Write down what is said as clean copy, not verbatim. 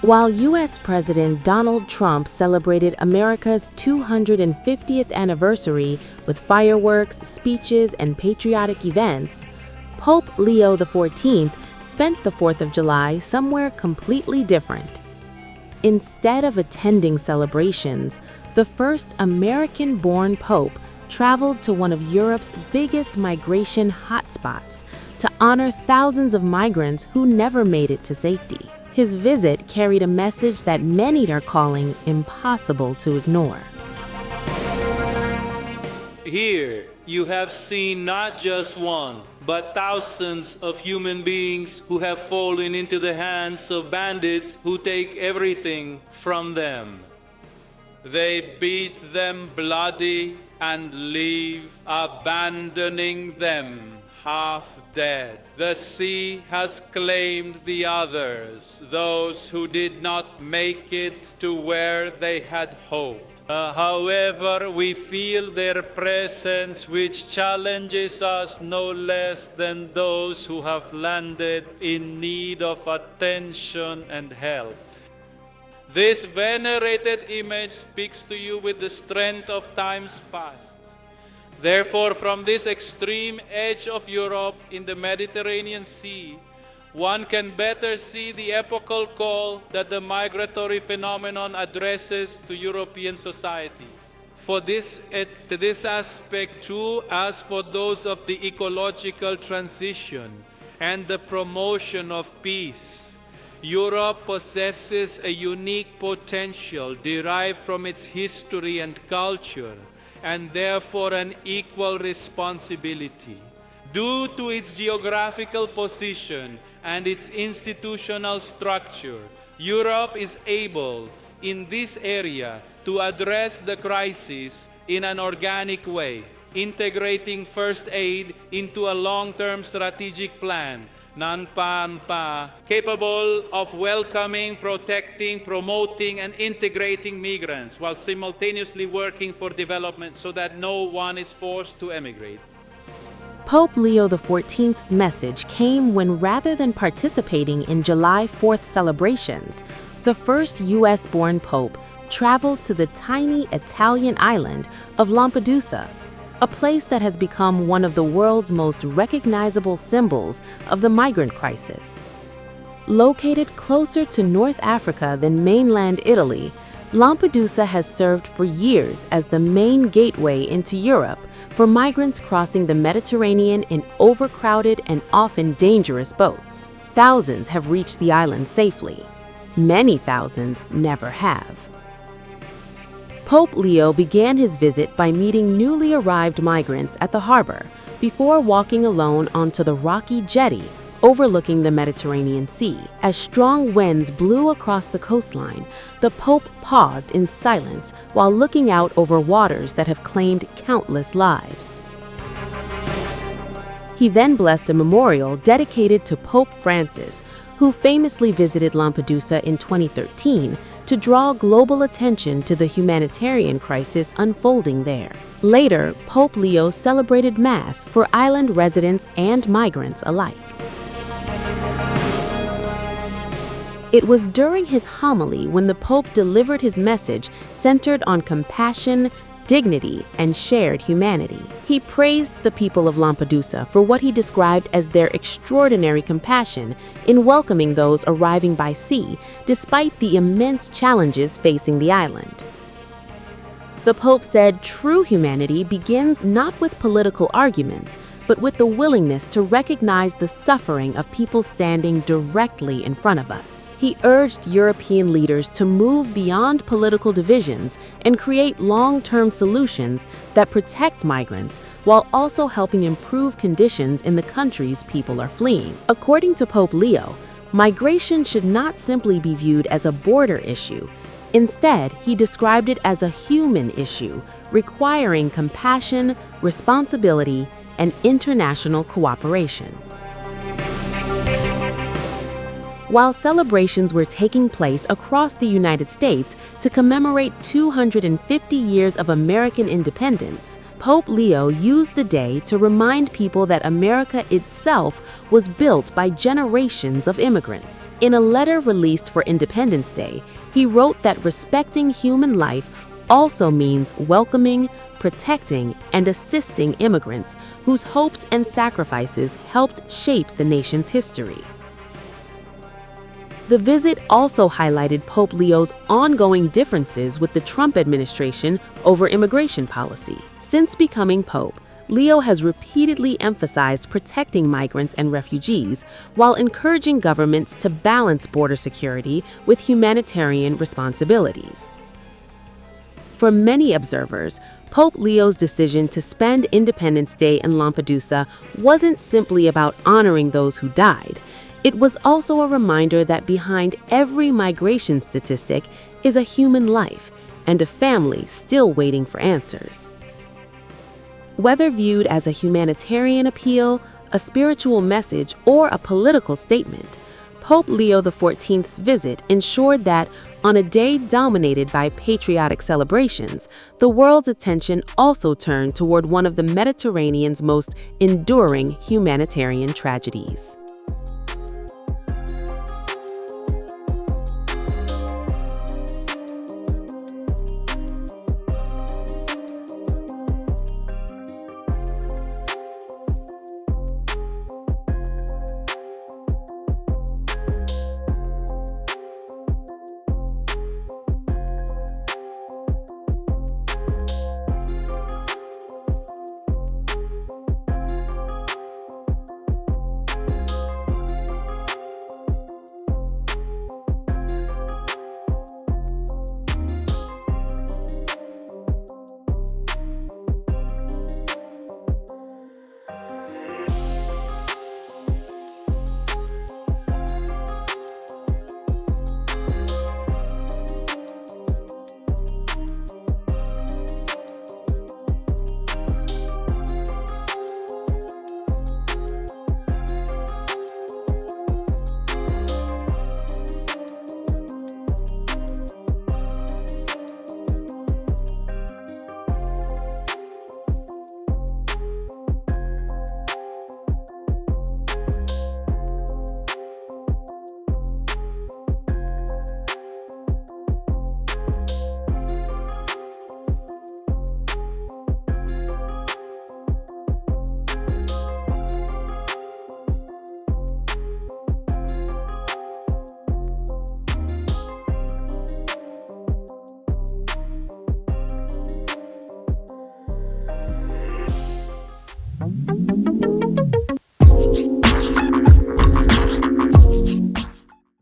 While U.S. President Donald Trump celebrated America's 250th anniversary with fireworks, speeches, and patriotic events, Pope Leo XIV spent the 4th of July somewhere completely different. Instead of attending celebrations, the first American-born pope traveled to one of Europe's biggest migration hotspots to honor thousands of migrants who never made it to safety. His visit carried a message that many are calling impossible to ignore. Here, you have seen not just one, but thousands of human beings who have fallen into the hands of bandits who take everything from them. They beat them bloody and leave, abandoning them half dead. The sea has claimed the others, those who did not make it to where they had hoped. However, we feel their presence, which challenges us no less than those who have landed in need of attention and help. This venerated image speaks to you with the strength of times past. Therefore, from this extreme edge of Europe in the Mediterranean Sea, one can better see the epochal call that the migratory phenomenon addresses to European society. For this aspect too, as for those of the ecological transition and the promotion of peace, Europe possesses a unique potential derived from its history and culture, and therefore an equal responsibility. Due to its geographical position and its institutional structure, Europe is able, in this area, to address the crisis in an organic way, integrating first aid into a long-term strategic plan, capable of welcoming, protecting, promoting, and integrating migrants while simultaneously working for development so that no one is forced to emigrate. Pope Leo XIV's message came when, rather than participating in July 4th celebrations, the first U.S.-born pope traveled to the tiny Italian island of Lampedusa, a place that has become one of the world's most recognizable symbols of the migrant crisis. Located closer to North Africa than mainland Italy, Lampedusa has served for years as the main gateway into Europe for migrants crossing the Mediterranean in overcrowded and often dangerous boats. Thousands have reached the island safely. Many thousands never have. Pope Leo began his visit by meeting newly arrived migrants at the harbor before walking alone onto the rocky jetty overlooking the Mediterranean Sea. As strong winds blew across the coastline, the Pope paused in silence while looking out over waters that have claimed countless lives. He then blessed a memorial dedicated to Pope Francis, who famously visited Lampedusa in 2013 to draw global attention to the humanitarian crisis unfolding there. Later, Pope Leo celebrated Mass for island residents and migrants alike. It was during his homily when the Pope delivered his message centered on compassion, dignity, and shared humanity. He praised the people of Lampedusa for what he described as their extraordinary compassion in welcoming those arriving by sea, despite the immense challenges facing the island. The Pope said true humanity begins not with political arguments, but with the willingness to recognize the suffering of people standing directly in front of us. He urged European leaders to move beyond political divisions and create long-term solutions that protect migrants while also helping improve conditions in the countries people are fleeing. According to Pope Leo, migration should not simply be viewed as a border issue. Instead, he described it as a human issue, requiring compassion, responsibility, and international cooperation. While celebrations were taking place across the United States to commemorate 250 years of American independence, Pope Leo used the day to remind people that America itself was built by generations of immigrants. In a letter released for Independence Day, he wrote that respecting human life also means welcoming, protecting, and assisting immigrants whose hopes and sacrifices helped shape the nation's history. The visit also highlighted Pope Leo's ongoing differences with the Trump administration over immigration policy. Since becoming Pope, Leo has repeatedly emphasized protecting migrants and refugees while encouraging governments to balance border security with humanitarian responsibilities. For many observers, Pope Leo's decision to spend Independence Day in Lampedusa wasn't simply about honoring those who died. It was also a reminder that behind every migration statistic is a human life and a family still waiting for answers. Whether viewed as a humanitarian appeal, a spiritual message, or a political statement, Pope Leo XIV's visit ensured that, on a day dominated by patriotic celebrations, the world's attention also turned toward one of the Mediterranean's most enduring humanitarian tragedies.